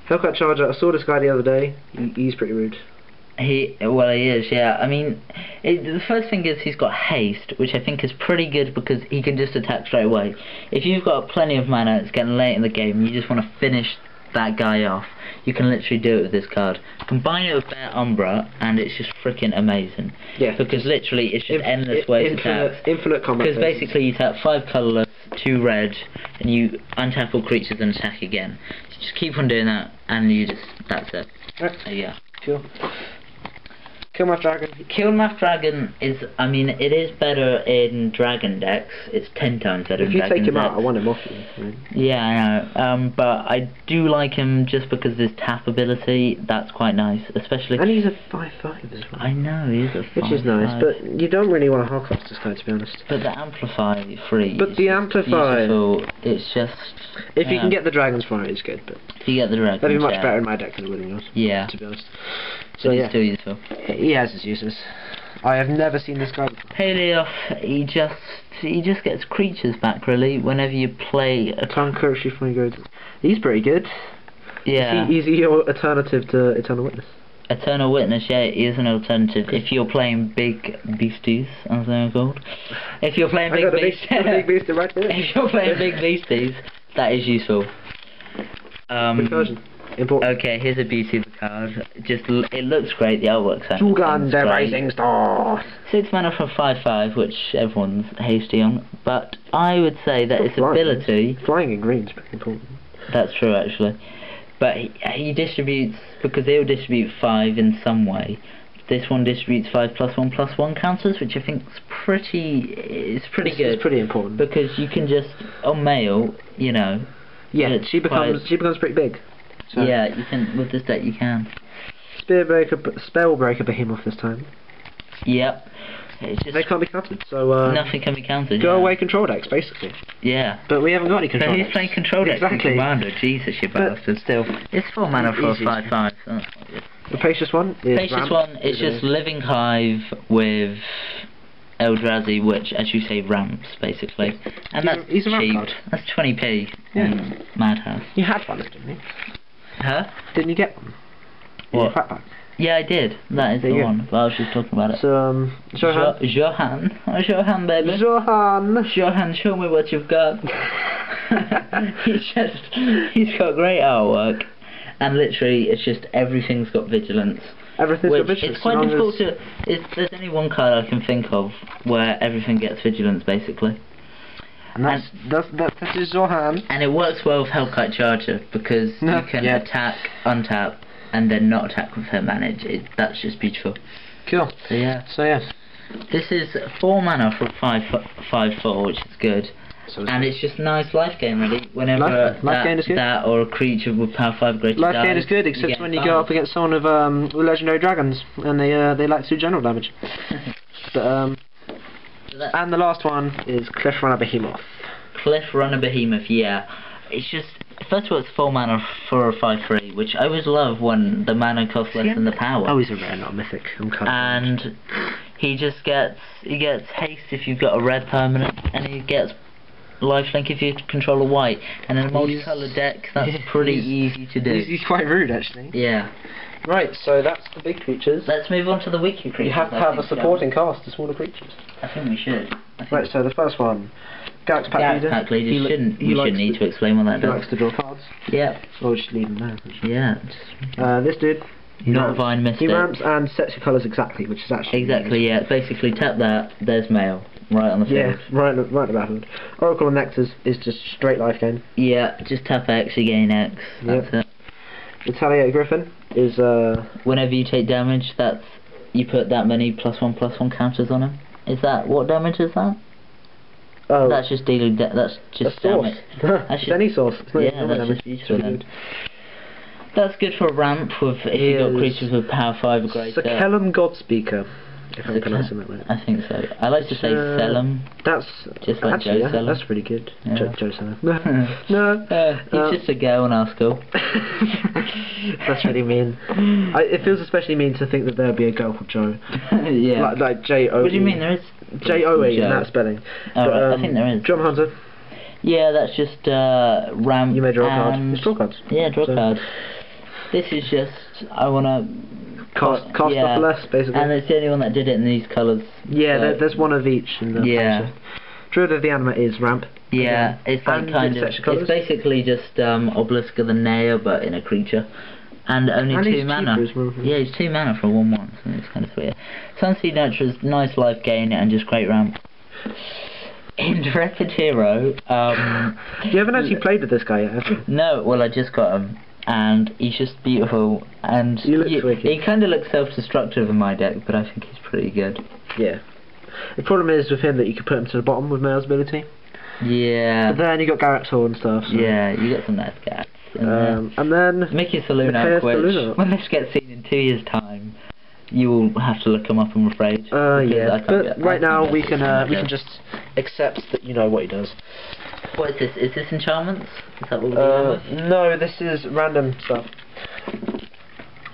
Hellcat Charger, I saw this guy the other day. He's pretty rude. He is, yeah. I mean, the first thing is he's got haste, which I think is pretty good because he can just attack straight away. If you've got plenty of mana, it's getting late in the game, you just want to finish that guy off, you can literally do it with this card. Combine it with Bear Umbra, and it's just freaking amazing. Yeah. Because literally, it's just endless ways to tap. Infinite combat. Because basically, you tap 5 colourless, 2 red, and you untap all creatures and attack again. So just keep on doing that, and that's it. Right. So yeah. Cool. Killmath Dragon. Killmath Dragon is, I mean, it is better in Dragon decks. It's 10 times better in Dragon decks. If you take him out, I want him off you. Right? Yeah, I know. But I do like him just because of his tap ability. That's quite nice, especially. And he's a 5/5 as well. I know, he's a 5/5. Which is nice, but you don't really want to hardcast this guy, to be honest. But the Amplify free. But the Amplify. It's just. If you can get the Dragon's Fire, it's good. But if you get the Dragon, that'd be much better in my deck than it would in yours. Yeah. To be honest. So yeah. It's still useful. He has his uses. I have never seen this guy before. Paleo, he just gets creatures back really whenever you play a Curse when you go. He's pretty good. Yeah. Is he your alternative to Eternal Witness? Eternal Witness, yeah, he is an alternative if you're playing big beasties, as they're called. If you're playing big beasties, big beastie right there. If you're playing big beasties, that is useful. Which version? Important. Okay, here's a beauty of the card. It looks great. The artwork's Shogun, the Rising Star. 6 mana for 5/5, which everyone's hasty on. But I would say that its ability. Flying in green is pretty important. That's true, actually. But he distributes, because he'll distribute 5 in some way. This one distributes 5 +1/+1 counters, which I think is pretty good. It's pretty important because you can just on Mayael, you know. Yeah, she becomes pretty big. So. Yeah, you can with this deck you can. Spellbreaker Behemoth this time. Yep. It's just they can't be countered, so nothing can be countered. Go away control decks, basically. Yeah. But we haven't got any control decks. Who's playing control decks? Exactly. Commander, Jesus, you bastard. Still. It's 4 mana for a 5/5. So the Pacious one is it's just Living Hive with Eldrazi, which, as you say, ramps, basically. And that's cheap. Card. That's 20p in Madhouse. You had one, didn't you? Huh? Didn't you get one? What? Fat pack. Yeah, I did. That is the one. But I was just talking about it. So, Johan. Oh, Johan, baby. Johan, show me what you've got. He's got great artwork. And literally, it's just everything's got vigilance. Everything's got vigilance. It's quite difficult to. There's only one card I can think of where everything gets vigilance, basically. And that is Zohan. And it works well with Hellcat Charger because you can attack, untap, and then not attack with her manage. That's just beautiful. Cool. So yeah. This is 4 mana for 5/4, which is good. And it's just nice life gain, really. Whenever life gain is good. That or a creature with power 5 greater life gain is good, except when you go up against someone with legendary dragons and they like to do general damage. But and the last one is Cliff Runner Behemoth. Cliff Runner Behemoth, yeah. It's just, first of all, it's 4 mana for a 5/3, which I always love when the mana costs less than the power. Oh, he's a rare, not a mythic. And he gets haste if you've got a red permanent, and he gets lifelink if you control a white. And in a multicolored deck, that's pretty easy to do. He's quite rude, actually. Yeah. Right, so that's the big creatures. Let's move on to the weaker creatures. You have to have a supporting cast to smaller creatures. I think we should. Right, so the first one, Galaxy Pack Leader. We shouldn't need to explain what that does. He likes to draw cards. Yeah. Or just leave them there. Yeah. This dude. Not Vine Mystic. He ramps and sets your colours exactly, which is actually... Exactly, yeah. Basically, tap that, there's Mayael. Right on the field. Yeah, right on the battlefield. Oracle of Nectars is just straight life gain. Yeah, just tap X, you gain X. That's it. Retaliator Griffin is whenever you take damage, you put that many +1/+1 counters on him. Is that what damage is that? Oh, that's just dealing. That's just damage. That's just any source. Yeah, that's just useful then. That's good for a ramp if you've got creatures with power 5 or greater. Sakelum Godspeaker, if I'm pronouncing that right. I think so. I like to say Selum. That's just like Joe Selum. That's pretty good. Yeah. Joe Selum. No. He's just a girl in our school. That's really mean. It feels especially mean to think that there'd be a girl called Joe. Yeah. Like J-O-E. What do you mean there is? J-O-E in that spelling. Oh, right. I think there is. Drum Hunter. Yeah, that's just ramp. You may draw a card. It's draw cards. Yeah, draw cards. This is just, I want to... Cost off less, basically. And it's the only one that did it in these colours. Yeah, so. there's one of each in the Mayael the Anima is ramp. Yeah, it's like it's basically just Obelisk of the Naya, but in a creature. And only 2 mana. Yeah, he's 2 mana for a 1/1, so it's kind of sweet. Sunseed Nurture's nice life gain and just great ramp. Intrepid Hero. You haven't actually played with this guy yet, have you? No, well, I just got him, and he's just beautiful. And he kind of looks self-destructive in my deck, but I think he's pretty good. Yeah. The problem is with him that you could put him to the bottom with Mayael's ability. Yeah. But then you got Garrett's Hall and stuff. So. Yeah, you got some nice cats. And then Mickey Saloon out, which when this gets seen in 2 years' time, you will have to look him up, I'm afraid. Yeah, but right now we can just accept that you know what he does. What is this? Is this enchantments? Is that what we're doing with? No, this is random stuff.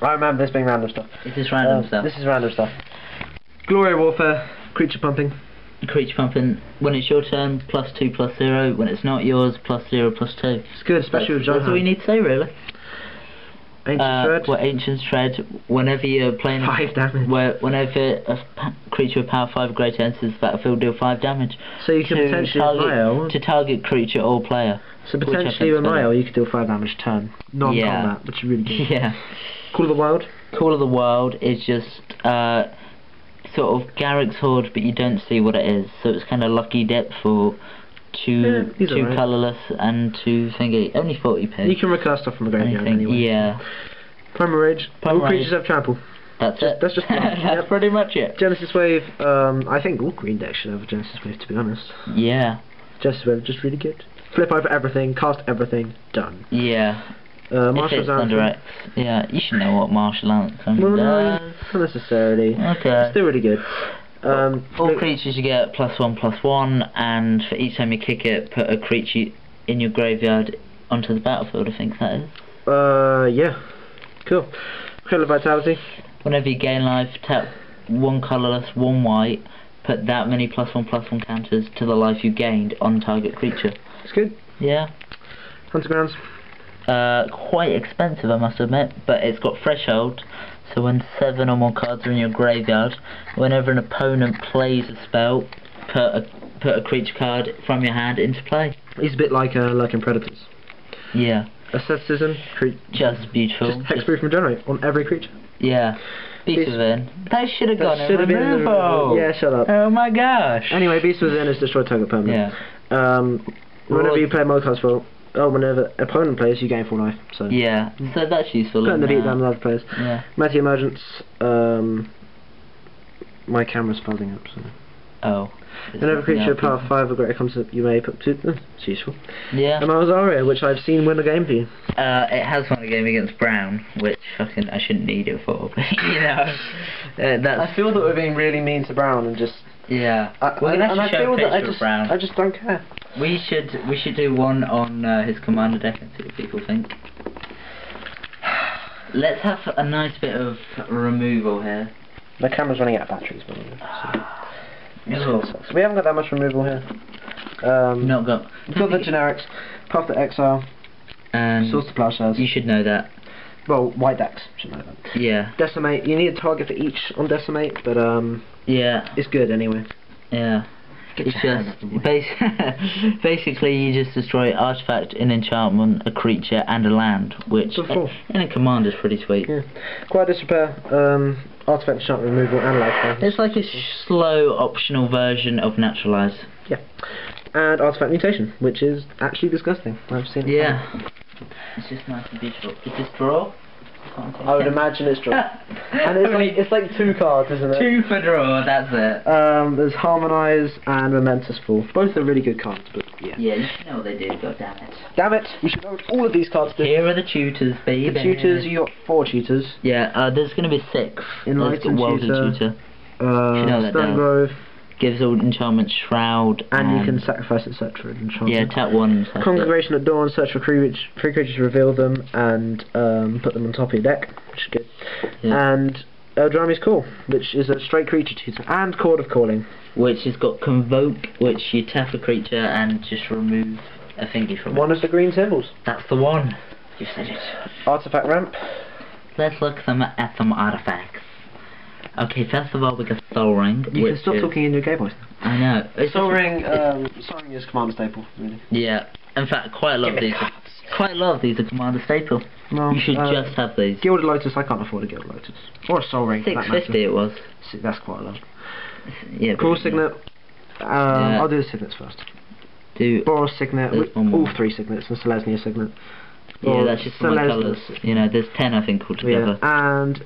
I remember this being random stuff. Is this random stuff? This is random stuff. Glory Warfare, creature pumping. Creature pumping, when it's your turn, +2/+0. When it's not yours, +0/+2. It's good, especially with John. That's all we need to say, really. Ancient Shred. Well, Ancient Shred, whenever you're playing 5 damage. Whenever a creature with power 5 or greater enters the battlefield, deal 5 damage. So you can potentially target creature or player. So potentially with Mayael you could deal 5 damage turn, non-combat, which is really good. Yeah. Call of the Wild. Call of the Wild is just sort of Garrick's Horde, but you don't see what it is. So it's kind of lucky dip for two colourless and 2 thingy. Only 40p. You can recur stuff from the graveyard anyway. Yeah. Primal Rage. All creatures have trample. That's it. That's just that's pretty much it. Genesis Wave. I think all green decks should have a Genesis Wave, to be honest. Yeah. Genesis Wave, just really good. Flip over everything, cast everything, done. Yeah. Martial Anthem. Yeah, you should know what Martial Anthem does. Not necessarily. Okay. Still really good. All creatures you get +1/+1, and for each time you kick it, put a creature in your graveyard onto the battlefield, I think that is. Yeah. Cool. Color Vitality. Whenever you gain life, tap 1 colourless, 1 white, put that many +1/+1 counters to the life you gained on target creature. It's good. Yeah. Hunter Grounds. Quite expensive, I must admit, but it's got Threshold, so when 7 or more cards are in your graveyard, whenever an opponent plays a spell, put a creature card from your hand into play. He's a bit like in Predators. Yeah. Asceticism. Just beautiful. Just hexproof regenerate on every creature. Yeah. Beast Within. That should have gone in removal. Yeah, shut up. Oh my gosh. Anyway, Beast Within is destroy target permanent. Yeah. Whenever you play a multicast spell, whenever opponent plays, you gain 4 life. So yeah, so that's useful. Putting the beat down with other players. Yeah. Mighty Emergence. My camera's folding up. So. Oh. Whenever a creature of power 5 or greater comes up, you may put 2. It's useful. Yeah. And Malzaria, which I've seen win a game for you. It has won a game against Brown, which fucking I shouldn't need it for. But, you know, I feel that we're being really mean to Brown and just. Yeah. We're gonna have to show a picture of Brown. I just don't care. We should do one on his commander deck and see what people think. Let's have a nice bit of removal here. The camera's running out of batteries, by the way. We haven't got that much removal here. Not got. We've got the generics, Path to Exile, and Source to Plowshares. You should know that. Well, white decks should know that. Yeah. Decimate. You need a target for each on Decimate, but yeah, it's good anyway. Yeah. It's just basically you just destroy artifact, an enchantment, a creature, and a land, which in a command is pretty sweet. Yeah. Quiet Disrepair, artifact, enchantment removal, and life. It's like a slow optional version of Naturalize. Yeah. And artifact mutation, which is actually disgusting. I've seen it. Yeah. It's just nice and beautiful. Is this draw? I would imagine it's draw. And it's like 2 cards, isn't it? 2 for draw, that's it. There's Harmonise and Momentous Fall. Both are really good cards, but yeah. Yeah, you should know what they do, god damn it. Damn it, you should know what all of these cards do. Here are the tutors, baby. The tutors, you got 4 tutors. Yeah, there's going to be 6. Enlightened Tutor. Stonegrove. Gives all enchantments Shroud, and you can sacrifice etc. Yeah, tap 1. Congregation at Dawn, search for 3 creatures, reveal them, and put them on top of your deck, which is good. Yeah. And Eldrami's Call, which is a straight creature tutor, and Chord of Calling, which has got Convoke, which you tap a creature and just remove a thingy from it. One of the green symbols. That's the one. You said it. Artifact Ramp. let's look at some artifacts. Okay, first of all we got Soul Ring. You can stop talking in your Game Boys. I know. Soul Ring is Commander staple, really. Yeah. In fact, quite a lot of these. Quite a lot of these are Commander staple. Well, you should just have these. Gilded Lotus, I can't afford a Gilded Lotus. Or a Soul Ring. 650 it was. That's quite a lot. Yeah. Cool Signet. Yeah. I'll do the Signets first. Do Boros Signet, all 3 Signets, and Selesnya Signet. Yeah, that's just for my colours. You know, there's 10 I think altogether. Yeah. And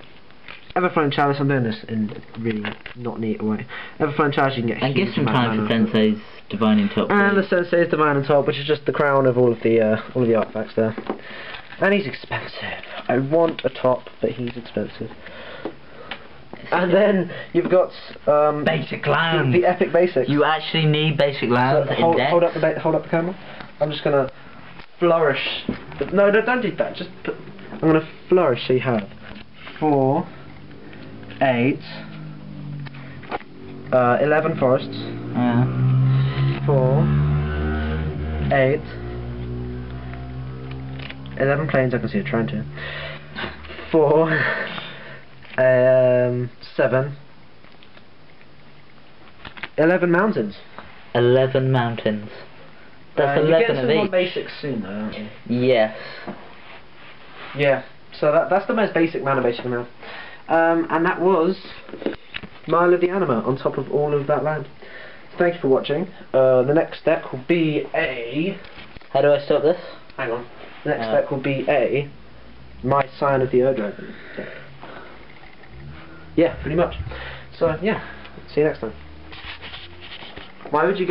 Everflowing Chalice, I'm doing this in a really not neat way. Everflowing Chalice you can get. And give some time for Sensei's Divining Top. And the Sensei's Divining Top, which is just the crown of all of the artifacts there. And he's expensive. I want a top, but he's expensive. And then you've got basic lands. The epic basics. You actually need basic lands. So hold up the camera. I'm just gonna flourish. No, don't do that. Just put. I'm gonna flourish. So you have 4, 8, 11 forests. 4, 8, 11 plains. I can see a trend here. 4. 7, 11 mountains. 11 mountains. That's 11 you're getting of some more each. basics soon, though, aren't you? Yes. Yeah. So that's the most basic mana basic amount. And that was Mayael the Anima on top of all of that land. Thank you for watching. The next deck will be a. How do I stop this? Hang on. The next deck will be a My Sign of the Ur-Dragon deck. Yeah, pretty much. So yeah, see you next time. Why would you go